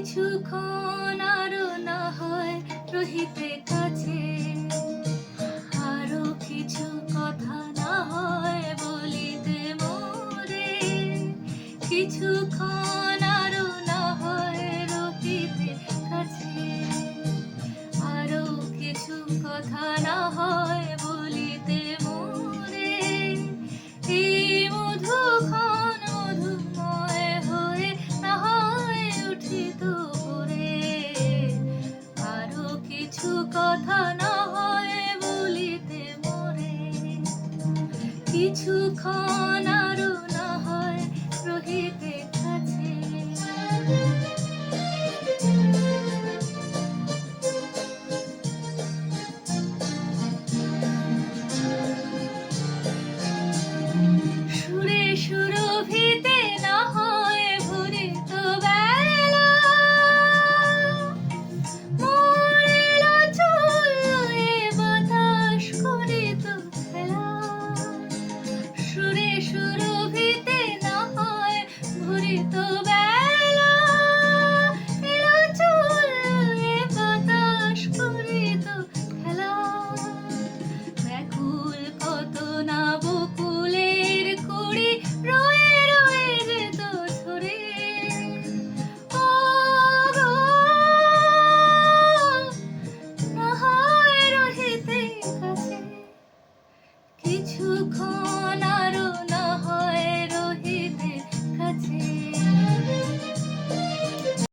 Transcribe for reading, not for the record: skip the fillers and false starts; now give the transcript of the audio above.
কিছুক্ষণ আরো না হয় রহিতে কাছে, আরো কিছু কথা না হয় বলিতে মোরে, কিছুক্ষণ আরো না হয় রহিতে কাছে, আরো কিছু কথা না হয় বলিতে মোরে, এই মধুক্ষণ মধুময় হয়ে না হয় উঠিত ভোরে, আরো কিছু কথা না হয় বলিতে মোরে, কিছুক্ষণ আরো না হয় রহিতে